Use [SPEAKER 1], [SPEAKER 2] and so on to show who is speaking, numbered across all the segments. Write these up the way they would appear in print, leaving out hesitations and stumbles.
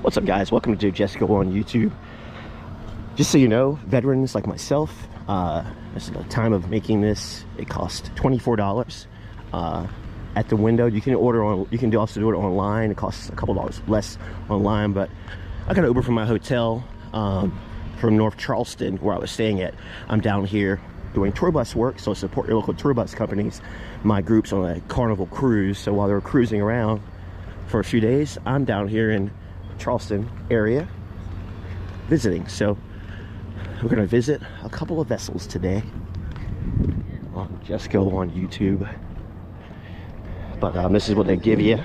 [SPEAKER 1] What's up, guys? Welcome to Jessica on YouTube. Just so you know, veterans like myself, this is the time of making this, it cost $24 at the window. You can order on, you can also do it online. It costs a couple dollars less online, but I got an Uber from my hotel from North Charleston, where I was staying at. I'm down here doing tour bus work, so support your local tour bus companies. My group's on a Carnival cruise, so while they're cruising around for a few days, I'm down here in Charleston area visiting. So we're going to visit a couple of vessels today on Just Go on YouTube. But this is what they give you,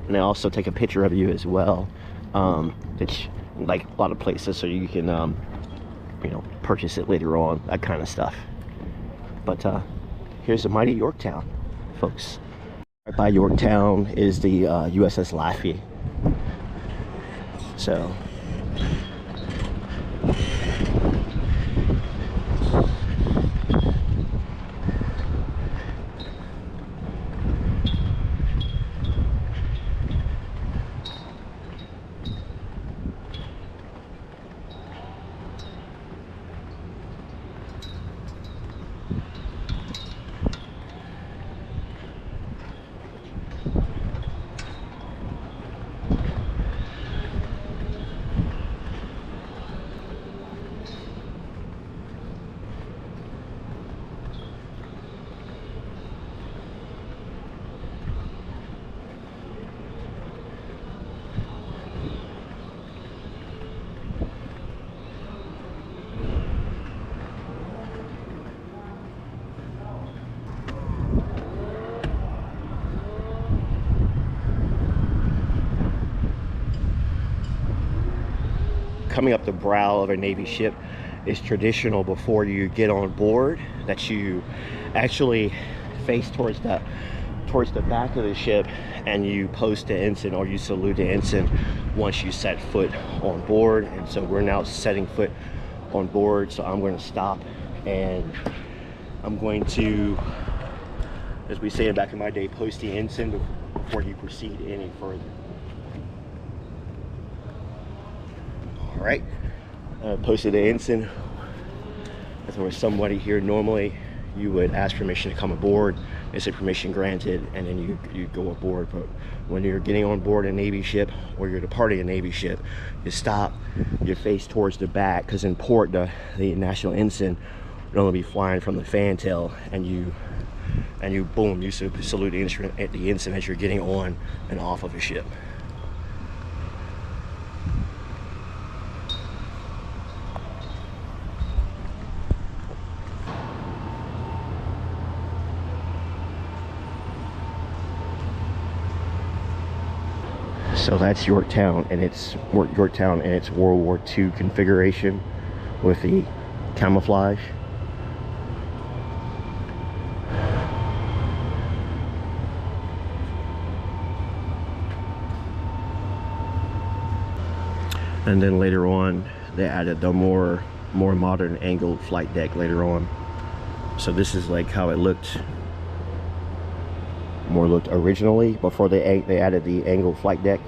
[SPEAKER 1] and they also take a picture of you as well. It's like a lot of places, so you can you know, purchase it later on, that kind of stuff. But here's the mighty Yorktown, folks. Right by Yorktown is the USS Lafayette. So coming up the brow of a Navy ship is traditional before you get on board, that you actually face towards the back of the ship and you post the ensign, or you salute the ensign once you set foot on board. And so we're now setting foot on board, so I'm going to stop and I'm going to, as we say back in my day, post the ensign before you proceed any further. All right, posted the ensign. If there was somebody here, normally you would ask permission to come aboard. They said permission granted, and then you go aboard. But when you're getting on board a Navy ship, or you're departing a Navy ship, you stop, you face towards the back, because in port the national ensign would only be flying from the fantail, and you boom, you salute the ensign as you're getting on and off of a ship. So that's Yorktown, and it's Yorktown in its World War II configuration with the camouflage. And then later on, they added the more modern angled flight deck later on. So this is like how it looked originally before they added the angled flight deck.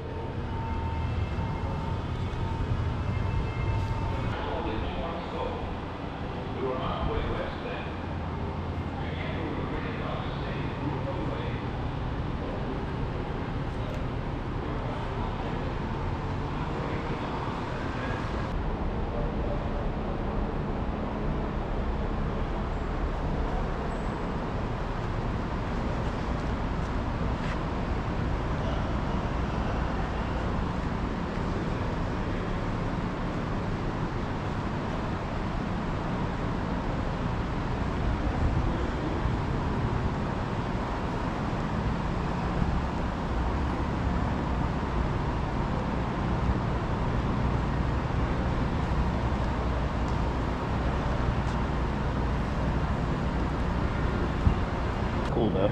[SPEAKER 1] Cool though.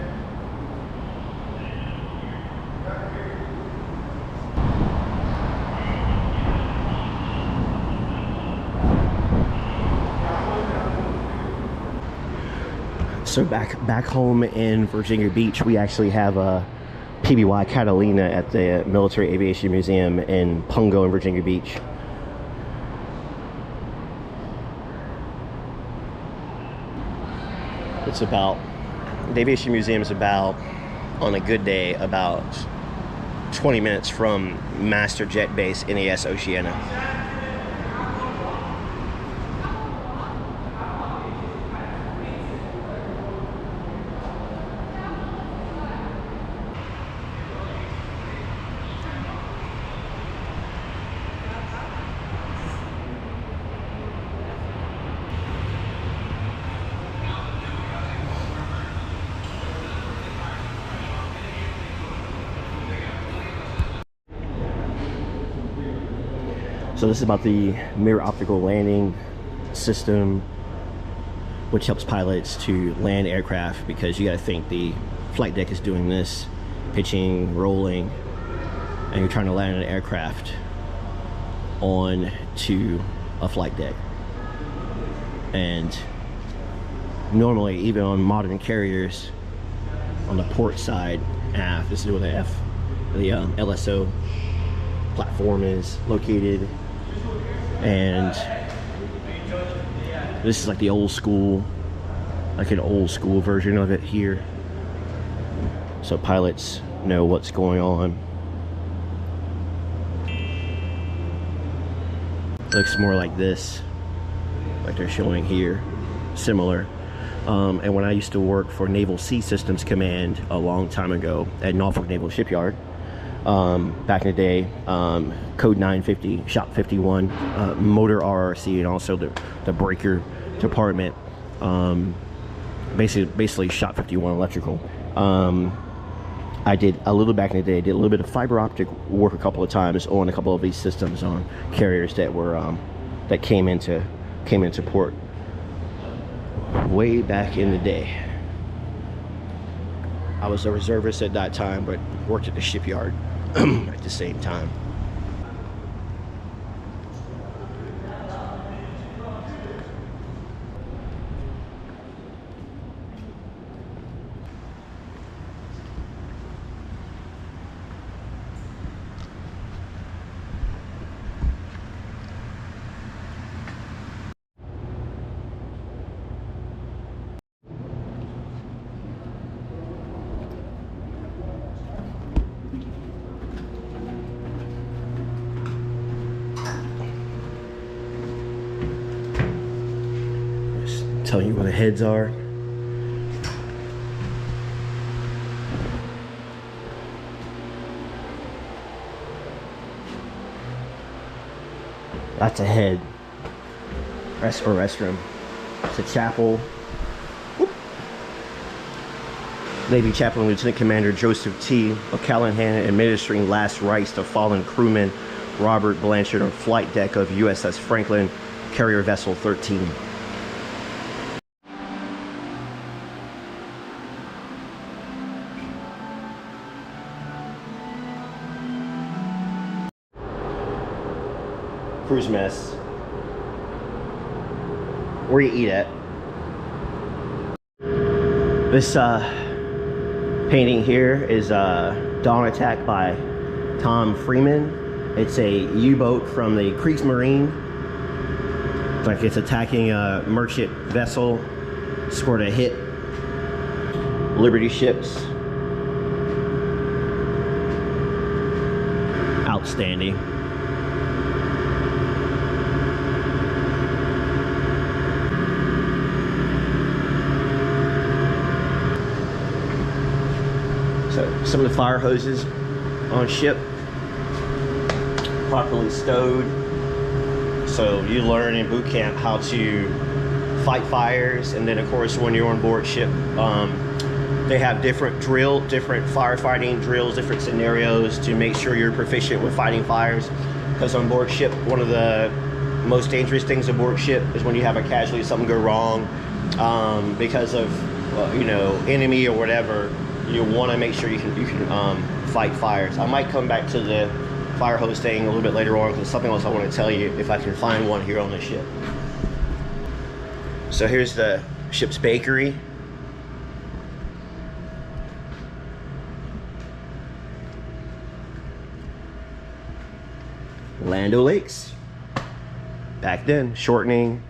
[SPEAKER 1] So back home in Virginia Beach, we actually have PBY Catalina at the Military Aviation Museum in Pungo in Virginia Beach. It's about, the Aviation Museum is about, on a good day, about 20 minutes from Master Jet Base NAS Oceana. So this is about the mirror optical landing system, which helps pilots to land aircraft, because you got to think the flight deck is doing this, pitching, rolling, and you're trying to land an aircraft on to a flight deck. And normally, even on modern carriers, on the port side, aft, this is where the LSO platform is located. And this is like the old school, like an old school version of it here, so pilots know what's going on. It looks more like this, like they're showing here, similar. And when I used to work for Naval Sea Systems Command a long time ago at Norfolk Naval Shipyard, back in the day, code 950, shop 51, motor RRC, and also the breaker department, basically shop 51 electrical. I did a little back in the day, did a little bit of fiber optic work a couple of times on a couple of these systems on carriers that were that came into port way back in the day. I was a reservist at that time, but worked at the shipyard at the same time. Tell you where the heads are. That's a head. Restroom. It's a chapel. Whoop. Navy Chaplain Lieutenant Commander Joseph T. O'Callahan administering last rites to fallen crewman Robert Blanchard on flight deck of USS Franklin, carrier vessel 13. Cruise mess, where you eat at. This painting here is Dawn Attack by Tom Freeman. It's a U-boat from the Kriegsmarine. Like it's attacking a merchant vessel, scored a hit. Liberty ships. Outstanding. So some of the fire hoses on ship, properly stowed. So you learn in boot camp how to fight fires, and then of course when you're on board ship, they have different firefighting drills, different scenarios to make sure you're proficient with fighting fires. Because on board ship, one of the most dangerous things aboard ship is when you have a casualty, something go wrong because of you know, enemy or whatever. You want to make sure you can fight fires. I might come back to the fire hose thing a little bit later on, because something else I want to tell you if I can find one here on the ship. So here's the ship's bakery. Land O'Lakes. Back then, shortening.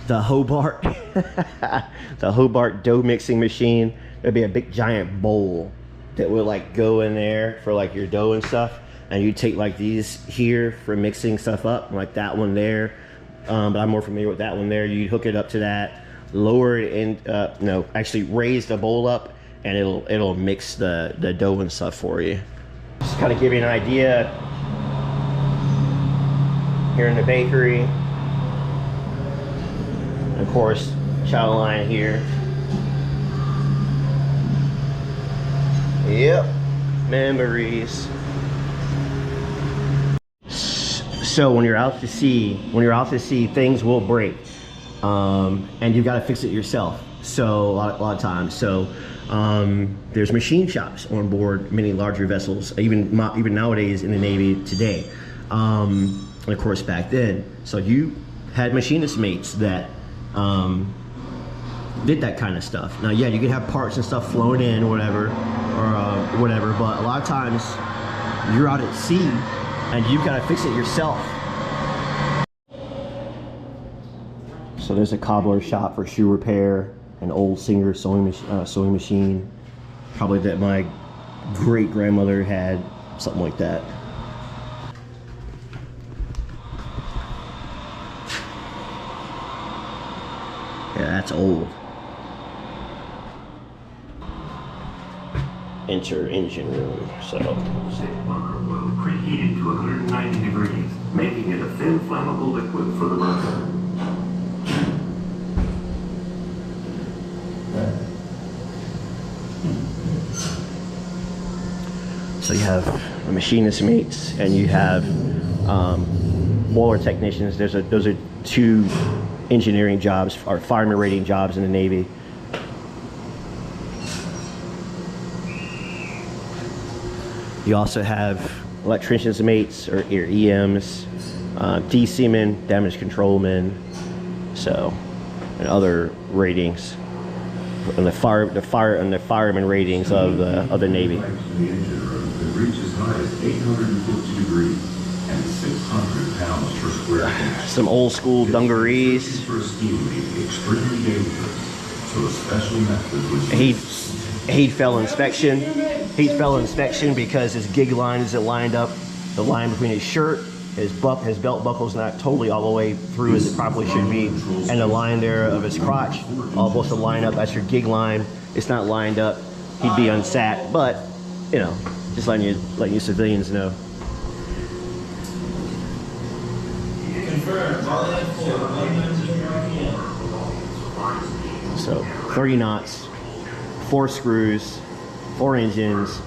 [SPEAKER 1] The Hobart, the Hobart dough mixing machine. There'd be a big giant bowl that would like go in there for like your dough and stuff. And you take like these here for mixing stuff up, like that one there. But I'm more familiar with that one there. You'd hook it up to that, lower it in, no, actually raise the bowl up, and it'll mix the dough and stuff for you. Just kind of give you an idea. Here in the bakery. And of course, chow line here. Yep, memories. So when you're out to sea, things will break, and you've got to fix it yourself. So a lot of times. So there's machine shops on board many larger vessels, even nowadays in the Navy today, and of course back then. So you had machinist mates that did that kind of stuff. Now, yeah, you could have parts and stuff flown in or whatever, but a lot of times you're out at sea and you've got to fix it yourself. So there's a cobbler shop for shoe repair, an old Singer sewing machine, probably that my great grandmother had, something like that. Yeah, that's old. Enter engine room. So
[SPEAKER 2] bunker oil preheated to 190 degrees, making it a thin flammable liquid for the burner.
[SPEAKER 1] So you have the machinist mates and you have boiler technicians. Those are two engineering jobs or fireman rating jobs in the Navy. You also have electricians mates or EMs, D-seamen, damage controlmen, so, and other ratings, and the fireman ratings of the Navy.
[SPEAKER 3] The engine room could reach as high as 850 degrees and 600 pounds per square inch.
[SPEAKER 1] Some old school dungarees.
[SPEAKER 3] For a steam leak, extremely dangerous, so a special method was
[SPEAKER 1] Heat fell inspection. Heat fell inspection because his gig line isn't lined up. The line between his shirt, his belt buckle's not totally all the way through as it probably should be, and the line there of his crotch all supposed to line up. That's your gig line. It's not lined up. He'd be unsat, but you know, just letting you civilians know. So 30 knots, 4 screws, 4 engines,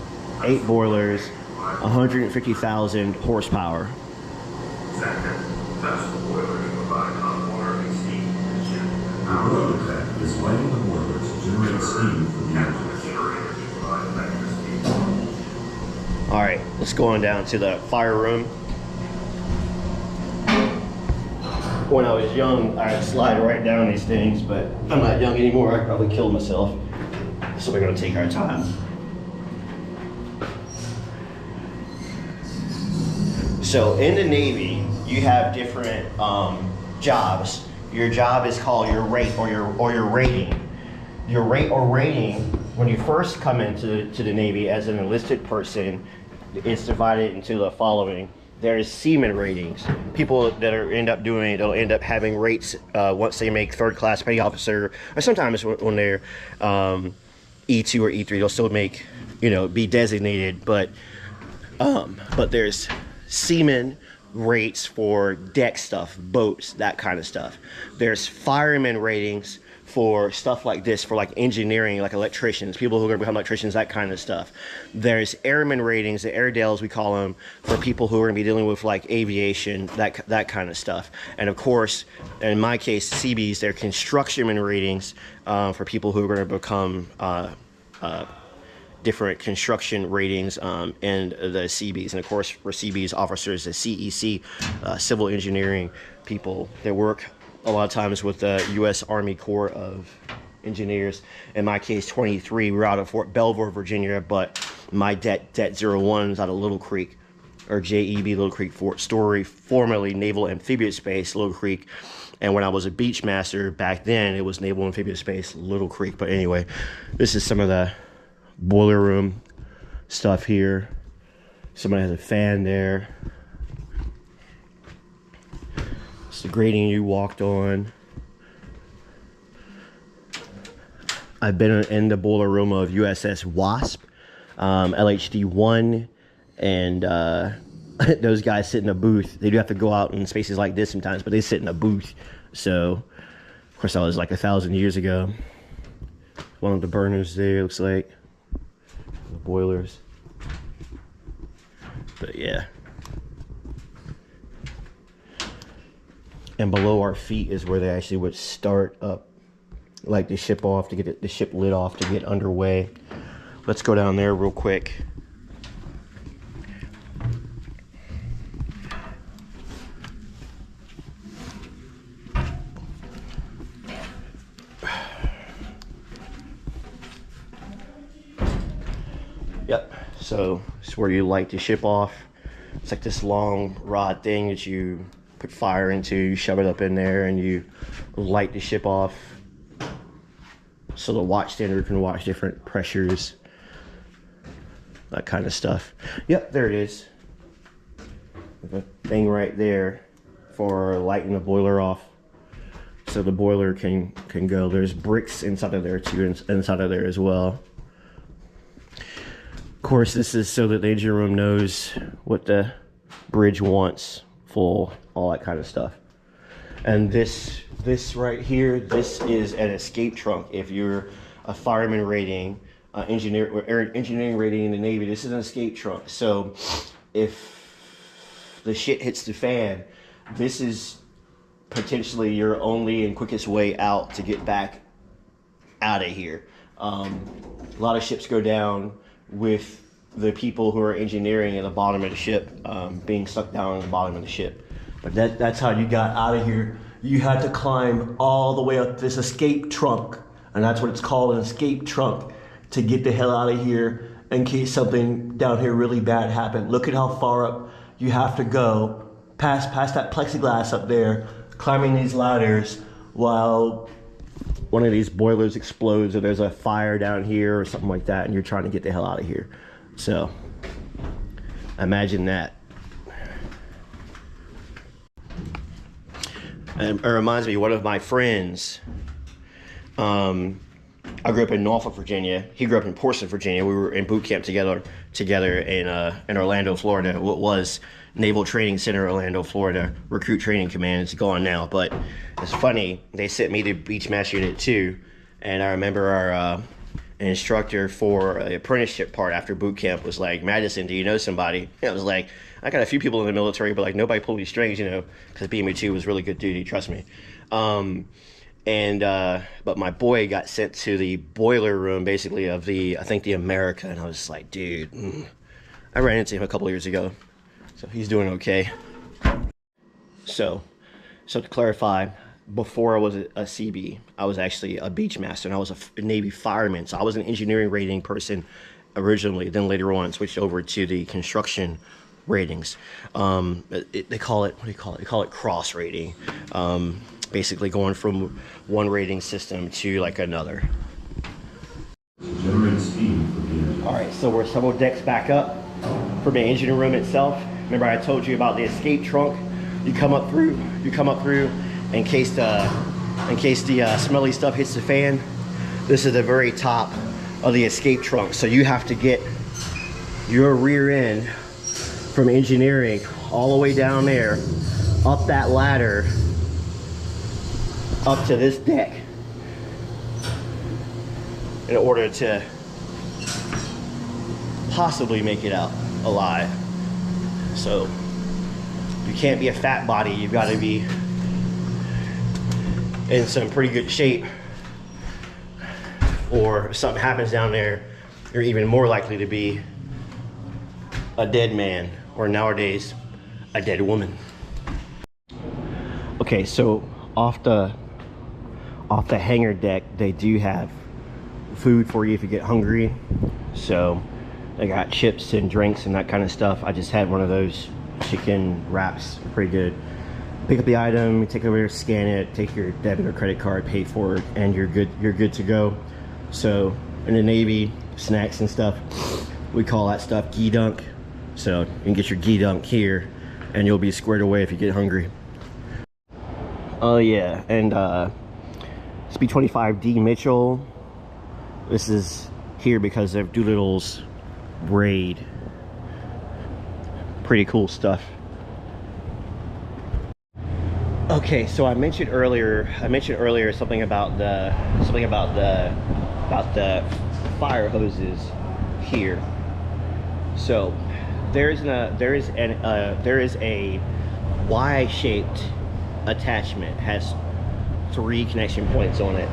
[SPEAKER 1] 8 boilers, 150,000 horsepower.
[SPEAKER 2] That's the boiler to provide hot water and steam.
[SPEAKER 3] Our other effect is lighting the boiler to generate steam for the engine.
[SPEAKER 1] All right, let's go on down to the fire room. When I was young, I'd slide right down these things, but I'm not young anymore. I'd probably kill myself. So we're gonna take our time. So in the Navy, you have different jobs. Your job is called your rate or your rating. Your rate or rating, when you first come into the Navy as an enlisted person, it's divided into the following. There's seaman ratings. People that they'll end up having rates once they make 3rd class petty officer, or sometimes when they're E2 or E3, they'll still make, be designated, but there's seaman rates for deck stuff, boats, that kind of stuff. There's fireman ratings for stuff like this, for like engineering, like electricians, people who are going to become electricians, that kind of stuff. There's airman ratings, the Airedales we call them, for people who are going to be dealing with like aviation, that kind of stuff. And of course, in my case, CBs, they're constructionman ratings for people who are going to become different construction ratings in the CBs. And of course, for CBs officers, the CEC, civil engineering people that work a lot of times with the U.S. Army Corps of Engineers. In my case, 23, we're out of Fort Belvoir, Virginia, but my det 01 is out of Little Creek. or JEB, Little Creek Story, formerly Naval Amphibious Base, Little Creek. And when I was a beach master back then, it was Naval Amphibious Base, Little Creek. But anyway, this is some of the boiler room stuff here. Somebody has a fan there. It's the grating you walked on. I've been in the boiler room of USS Wasp, LHD-1, and those guys sit in a booth. They do have to go out in spaces like this sometimes, but they sit in a booth. So, of course, that was like 1,000 years ago. One of the burners there, looks like. The boilers. But yeah. And below our feet is where they actually would start up, like the ship off, to get the ship lit off to get underway. Let's go down there real quick. Yep, so it's where you light the ship off. It's like this long rod thing that you put fire into, you shove it up in there, and you light the ship off so the watch standard can watch different pressures, that kind of stuff. Yep, there it is. The thing right there for lighting the boiler off, so the boiler can go. There's bricks inside of there too, inside of there as well. Of course, this is so that the engine room knows what the bridge wants, full, all that kind of stuff. And this right here, this is an escape trunk. If you're a fireman rating, engineering rating in the Navy, this is an escape trunk. So if the shit hits the fan, this is potentially your only and quickest way out to get back out of here. A lot of ships go down with the people who are engineering at the bottom of the ship, being stuck down at the bottom of the ship. But that's how you got out of here. You had to climb all the way up this escape trunk, and that's what it's called, an escape trunk, to get the hell out of here in case something down here really bad happened. Look at how far up you have to go, past that plexiglass up there, climbing these ladders while one of these boilers explodes or there's a fire down here or something like that, and you're trying to get the hell out of here. So imagine that. And it reminds me, one of my friends, I grew up in Norfolk, Virginia. He grew up in Portsmouth, Virginia. We were in boot camp together in Orlando, Florida. What was Naval Training Center, Orlando, Florida. Recruit Training Command. It's gone now, but it's funny. They sent me to Beach Master Unit 2, and I remember our instructor for the apprenticeship part after boot camp was like, "Madison, do you know somebody?" And I was like, "I got a few people in the military, but like nobody pulled these strings, you know," because BME2 was really good duty, trust me. But my boy got sent to the boiler room, basically, of I think the America, and I was like, dude, I ran into him a couple years ago, so he's doing okay. So to clarify, before I was a CB, I was actually a beach master, and I was a Navy fireman. So I was an engineering rating person originally, then later on switched over to the construction ratings. They call it, what do you call it? They call it cross rating. Basically going from one rating system to like another.
[SPEAKER 3] Generate steam for the engine.
[SPEAKER 1] All right, so we're several decks back up from the engine room itself. Remember I told you about the escape trunk? You come up through in case the smelly stuff hits the fan. This is the very top of the escape trunk. So you have to get your rear end from engineering all the way down there, up that ladder, up to this deck, in order to possibly make it out alive. So you can't be a fat body, you've got to be in some pretty good shape, or if something happens down there, you're even more likely to be a dead man, or nowadays a dead woman. Okay, so off the hangar deck, they do have food for you if you get hungry. So They got chips and drinks and that kind of stuff. I just had one of those chicken wraps, pretty good. Pick up the item, take it over, scan it, take your debit or credit card, pay for it, and you're good to go. So in the Navy, snacks and stuff, we call that stuff ghee dunk. So you can get your ghee dunk here and you'll be squared away if you get hungry. Oh yeah, and SP25D Mitchell, this is here because of Doolittle's raid. Pretty cool stuff. Okay, so I mentioned earlier something about the fire hoses here. So there is a Y-shaped attachment, has 3 connection points on it,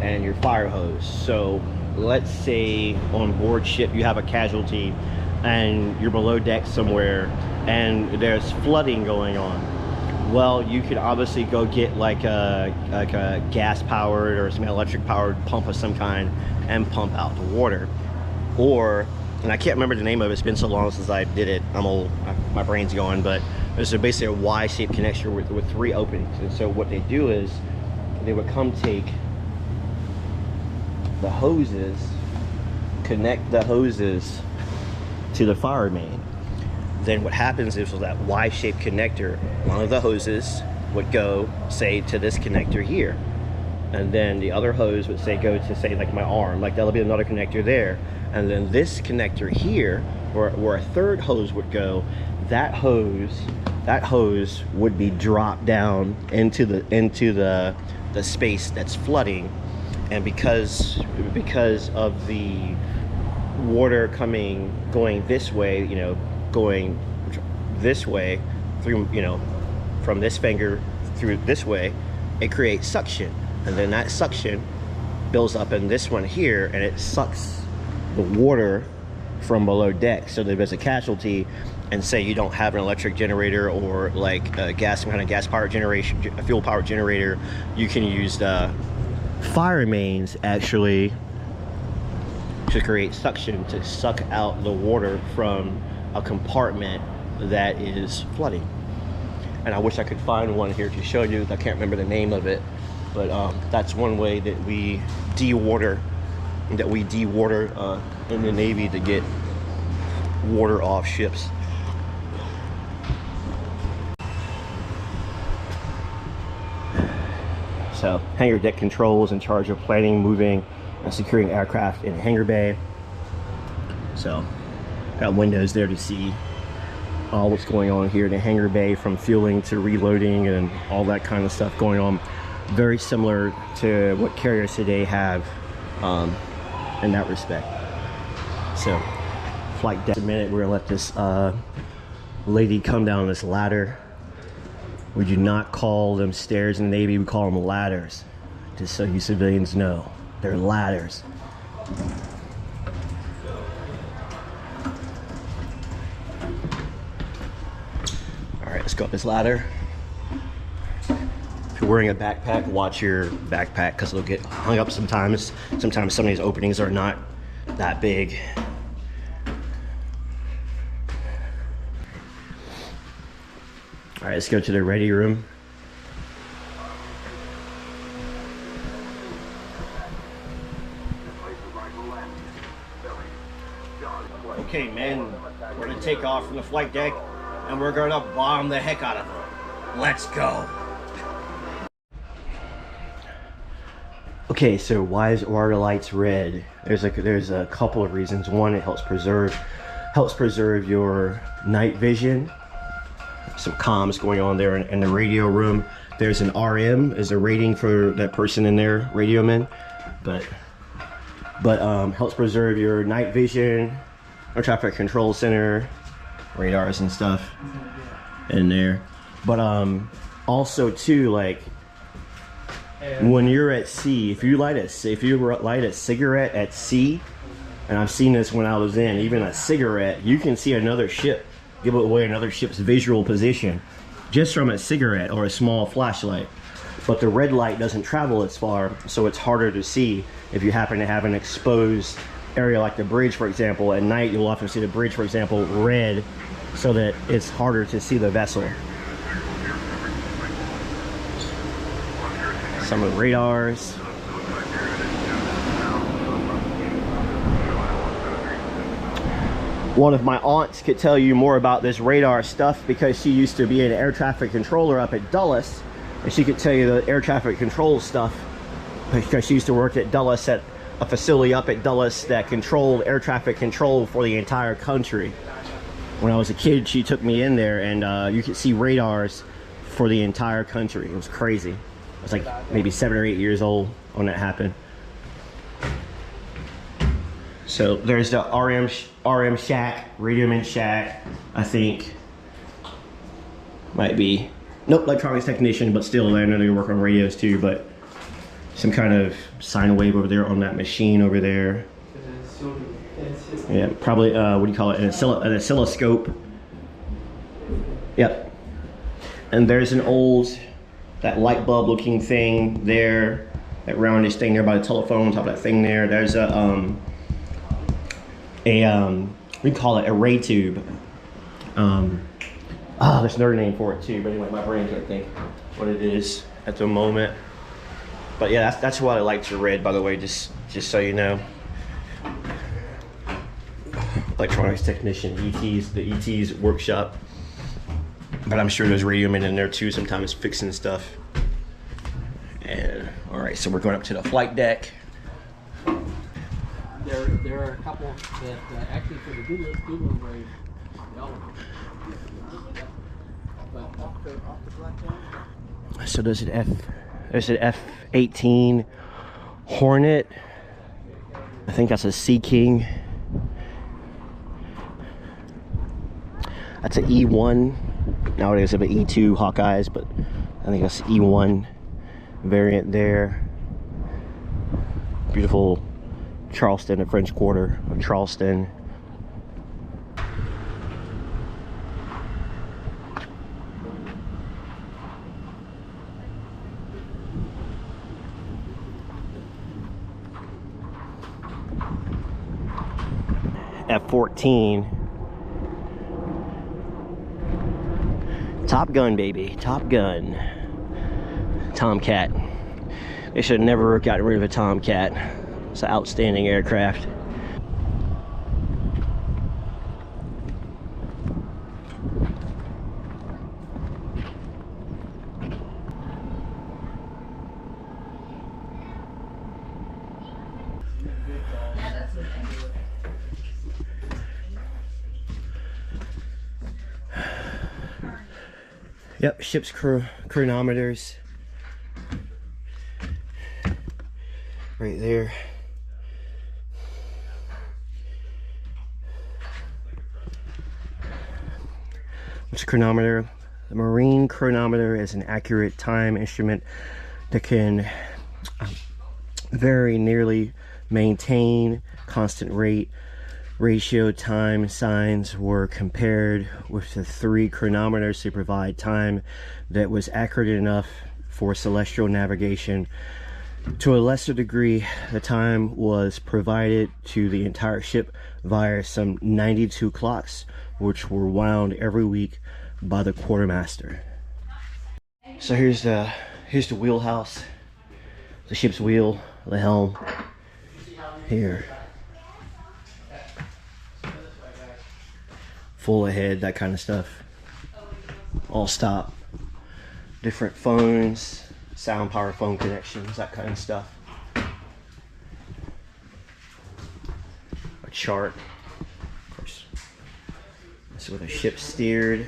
[SPEAKER 1] and your fire hose. So let's say on board ship you have a casualty and you're below deck somewhere and there's flooding going on. Well, you could obviously go get like a gas powered or some electric powered pump of some kind and pump out the water. Or, and I can't remember the name of it, it's been so long since I did it, I'm old, my brain's going, but there's basically a Y-shaped connector with 3 openings. And so what they do is they would come take the hoses, connect the hoses to the fire main. Then what happens is with that Y-shaped connector, one of the hoses would go, say, to this connector here. And then the other hose would say go to, say, like my arm, like that'll be another connector there. And then this connector here, where a third hose would go, that hose would be dropped down into the space that's flooding. And because of the water going this way, you know, going this way through, you know, from this finger through this way, it creates suction, and then that suction builds up in this one here, and it sucks the water from below deck. So that there's a casualty, and say you don't have an electric generator or like some kind of gas powered generation, a fuel powered generator, you can use the fire mains actually to create suction to suck out the water from a compartment that is flooding. And I wish I could find one here to show you. I can't remember the name of it, but that's one way that we dewater in the Navy to get water off ships. So hangar deck controls in charge of planning, moving, and securing aircraft in hangar bay. So got windows there to see all what's going on here in the hangar bay, from fueling to reloading and all that kind of stuff going on. Very similar to what carriers today have in that respect. So flight deck. In a minute, we're gonna let this lady come down this ladder. We do not call them stairs in the Navy, we call them ladders, just so you civilians know. They're ladders. Alright, let's go up this ladder. If you're wearing a backpack, watch your backpack because it'll get hung up sometimes. Sometimes some of these openings are not that big. All right, let's go to the ready room. Okay, men, we're gonna take off from the flight deck and we're gonna bomb the heck out of them. Let's go. Okay, so why are the lights red? There's a couple of reasons. One, it helps preserve your night vision. Some comms going on there in the radio room. There's an RM, is a rating for that person in there, radio man. But helps preserve your night vision, air traffic control center, radars and stuff in there. But also too, like when you're at sea, if you light a cigarette at sea, and I've seen this when I was in, even a cigarette, you can see another ship, give away another ship's visual position just from a cigarette or a small flashlight. But the red light doesn't travel as far, so it's harder to see if you happen to have an exposed area like the bridge, for example, at night you'll often see the bridge, for example, red, so that it's harder to see the vessel. Some of the radars. One of my aunts could tell you more about this radar stuff because she used to be an air traffic controller up at Dulles, and she could tell you the air traffic control stuff because she used to work at Dulles, at a facility up at Dulles that controlled air traffic control for the entire country. When I was a kid, she took me in there, and you could see radars for the entire country. It was crazy. I was like maybe 7 or 8 years old when that happened. So there's the RM shack, radioman shack, I think. Might be, nope, electronics technician, but still, I know they work on radios too, but some kind of sine wave over there on that machine over there. Yeah, probably, what do you call it, an oscilloscope. Yep. And there's an old, that light bulb looking thing there, that roundish thing there by the telephone, on top of that thing there. There's a we call it a ray tube. There's another name for it too, but anyway, my brain can't think what it is at the moment. But yeah, that's why the lights are red, by the way, just so you know. Electronics technician, the ET's workshop. But I'm sure there's radio men in there too, sometimes fixing stuff. And all right, so we're going up to the flight deck.
[SPEAKER 4] There are a couple that actually for the Doodle grade, but off the black.
[SPEAKER 1] So there's an F-18 Hornet. I think that's a Sea King. That's an E1. Nowadays they have an E2 Hawkeyes, but I think that's E1 variant there. Beautiful Charleston, the French Quarter of Charleston. F-14. Top Gun, baby. Top Gun. Tomcat. They should have never gotten rid of a Tomcat. It's an outstanding aircraft. Yep, ship's chronometers. Right there. What's a chronometer? The marine chronometer is an accurate time instrument that can very nearly maintain constant rate. Ratio time signs were compared with the 3 chronometers to provide time that was accurate enough for celestial navigation. To a lesser degree, the time was provided to the entire ship via some 92 clocks, which were wound every week by the quartermaster. So here's the wheelhouse, the ship's wheel, the helm here. Full ahead, that kind of stuff. All stop. Different phones, sound power phone connections, that kind of stuff. A chart. Of course. This is where the ship steered.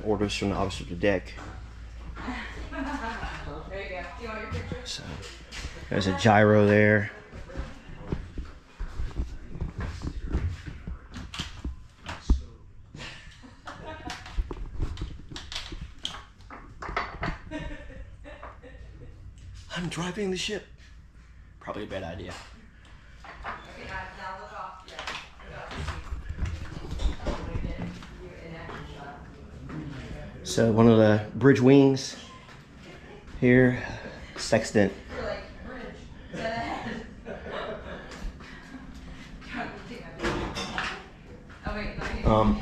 [SPEAKER 1] Orders from the officer to deck. So there's a gyro there. I'm driving the ship. Probably a bad idea. So one of the bridge wings here, sextant.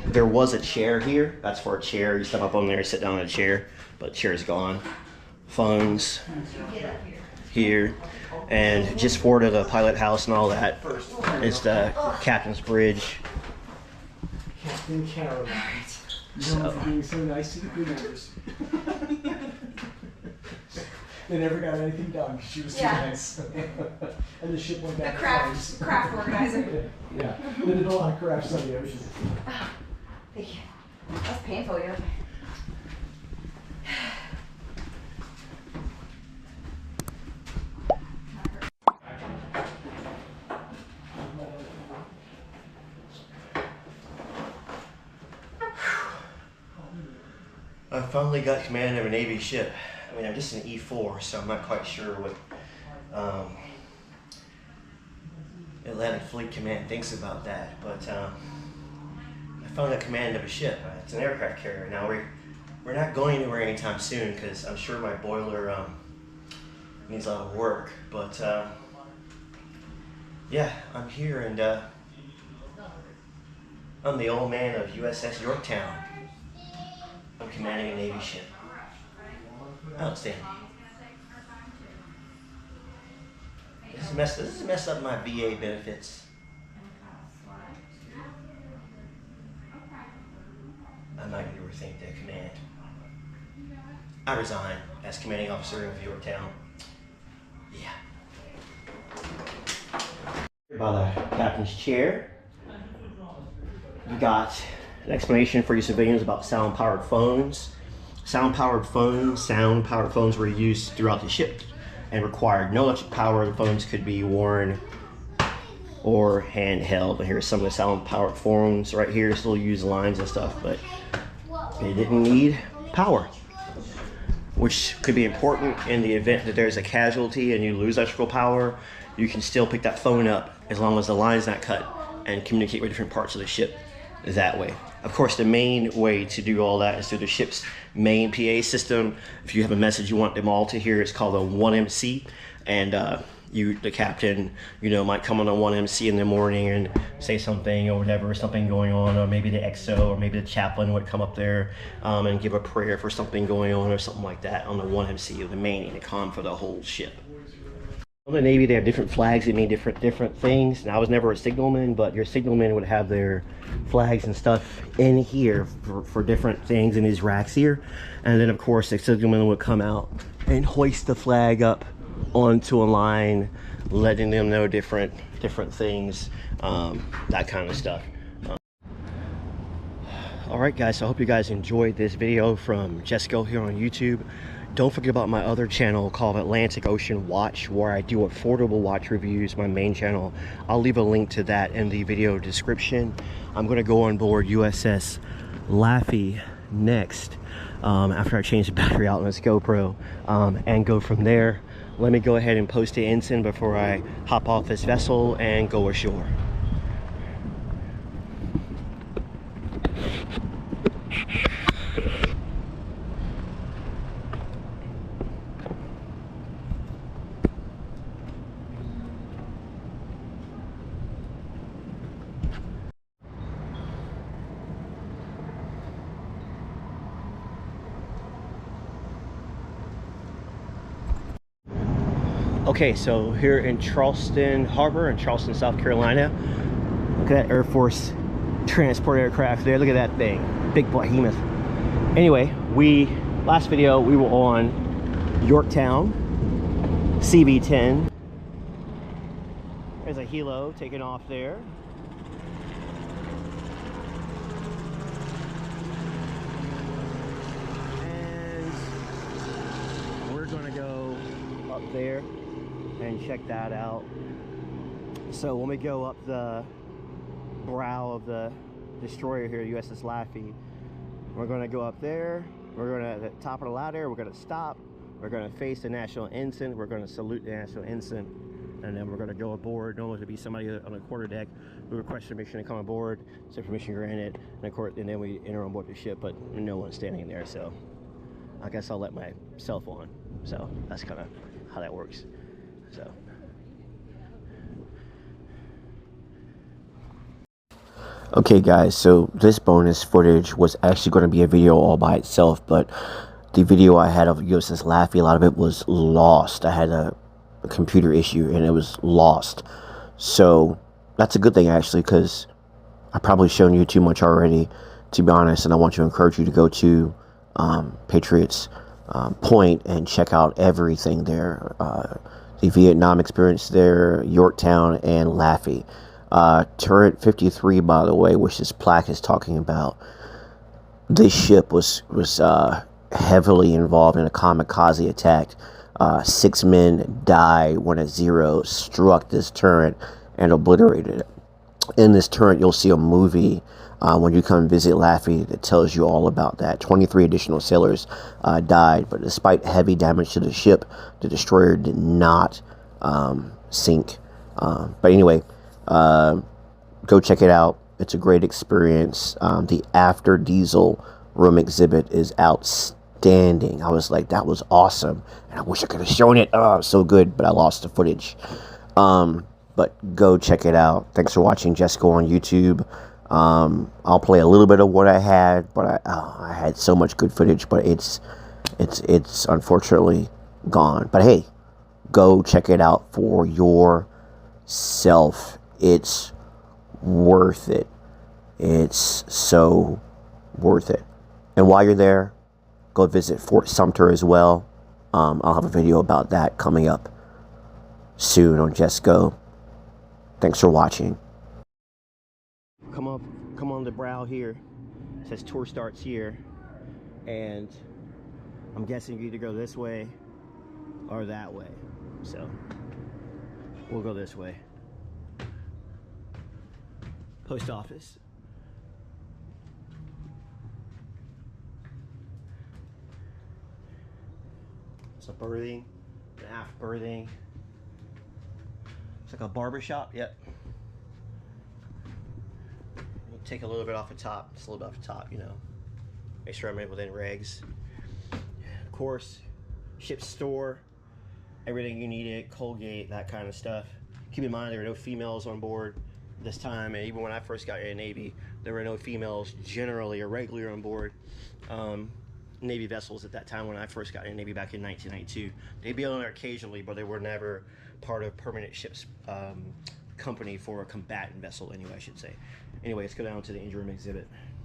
[SPEAKER 1] There was a chair here. That's for a chair. You step up on there, sit down in a chair, but the chair is gone. Phones here, and just forward of the pilot house and all that is the captain's bridge.
[SPEAKER 5] Captain Caroline's. Known for being so nice to the crew members. They never got anything done because she was too nice. And the ship went down.
[SPEAKER 6] The craft organizer.
[SPEAKER 5] Yeah, they did a lot of crafts on the ocean.
[SPEAKER 6] Oh, thank you. That's painful, yeah.
[SPEAKER 1] I finally got command of a Navy ship. I mean, I'm just an E4, so I'm not quite sure what Atlantic Fleet Command thinks about that. But I finally got command of a ship. It's an aircraft carrier. Now we're not going anywhere anytime soon because I'm sure my boiler needs a lot of work. But yeah, I'm here, and I'm the old man of USS Yorktown. I'm commanding a Navy ship. Outstanding. This is mess up my VA benefits. I might need to rethink that command. I resign as commanding officer of Yorktown. Yeah. By the captain's chair, you got an explanation for you civilians about sound-powered phones. Sound-powered phones were used throughout the ship and required no electric power. The phones could be worn or handheld. And here's some of the sound-powered phones right here. Still use lines and stuff, but they didn't need power, which could be important in the event that there's a casualty and you lose electrical power. You can still pick that phone up as long as the line's not cut and communicate with different parts of the ship that way. Of course, the main way to do all that is through the ship's main PA system. If you have a message you want them all to hear, it's called a 1MC, and the captain, might come on a 1MC in the morning and say something or whatever, something going on, or maybe the XO or maybe the chaplain would come up there and give a prayer for something going on or something like that on the 1MC, or the main intercom for the whole ship. In the Navy, they have different flags that mean different things. Now, I was never a signalman, but your signalmen would have their flags and stuff in here for different things in these racks here. And then, of course, the signalman would come out and hoist the flag up onto a line, letting them know different things, that kind of stuff. All right, guys, so I hope you guys enjoyed this video from Jesco here on YouTube. Don't forget about my other channel called Atlantic Ocean Watch, where I do affordable watch reviews, my main channel. I'll leave a link to that in the video description. I'm going to go on board USS Laffey next, after I change the battery out on this GoPro, and go from there. Let me go ahead and post the ensign before I hop off this vessel and go ashore. Okay, so here in Charleston Harbor in Charleston, South Carolina, look at that Air Force transport aircraft there. Look at that thing, big behemoth. Anyway, last video we were on Yorktown, CV-10. There's a helo taking off there. And we're gonna go up there and check that out. So when we go up the brow of the destroyer here, USS Laffey, we're going to go up there, we're going to at the top of the ladder, we're going to stop, we're going to face the national ensign, we're going to salute the national ensign, and then we're going to go aboard. Normally there'll be somebody on the quarterdeck who requests permission to come aboard, so permission granted, and then we enter on board the ship, but no one's standing there, so I guess I'll let my cell phone on. So that's kind of how that works. So Okay guys, so this bonus footage was actually going to be a video all by itself, but the video I had of USS Laffey, a lot of it was lost. I had a computer issue and it was lost. So that's a good thing actually, because I've probably shown you too much already, to be honest, and I want to encourage you to go to Patriots Point and check out everything there. The Vietnam experience there, Yorktown, and Laffey. Turret 53, by the way, which this plaque is talking about. This ship was heavily involved in a kamikaze attack. 6 men died when a Zero struck this turret and obliterated it. In this turret, you'll see a movie when you come visit Laffey that tells you all about that. 23 additional sailors died, but despite heavy damage to the ship, the destroyer did not sink. But anyway, go check it out. It's a great experience. The after diesel room exhibit is outstanding. I was like, that was awesome, and I wish I could have shown it. Oh, it was so good, but I lost the footage. But go check it out. Thanks for watching Jessica on YouTube. I'll play a little bit of what I had, but I had so much good footage, but it's unfortunately gone. But hey, go check it out for yourself. It's worth it. It's so worth it. And while you're there, go visit Fort Sumter as well. I'll have a video about that coming up soon on Just Go. Thanks for watching. Come on the brow here. It says tour starts here, and I'm guessing you either go this way or that way. So we'll go this way. Post office. It's a berthing, an aft berthing. It's like a barber shop. Yep. Take a little bit off the top, just a little bit off the top, you know. Make sure I'm within regs. Of course, ship store, everything you needed, Colgate, that kind of stuff. Keep in mind there were no females on board this time, and even when I first got in the Navy, there were no females generally or regularly on board Navy vessels at that time when I first got in the Navy back in 1992. They'd be on there occasionally, but they were never part of permanent ships company for a combatant vessel anyway, I should say. Anyway, let's go down to the engine room exhibit.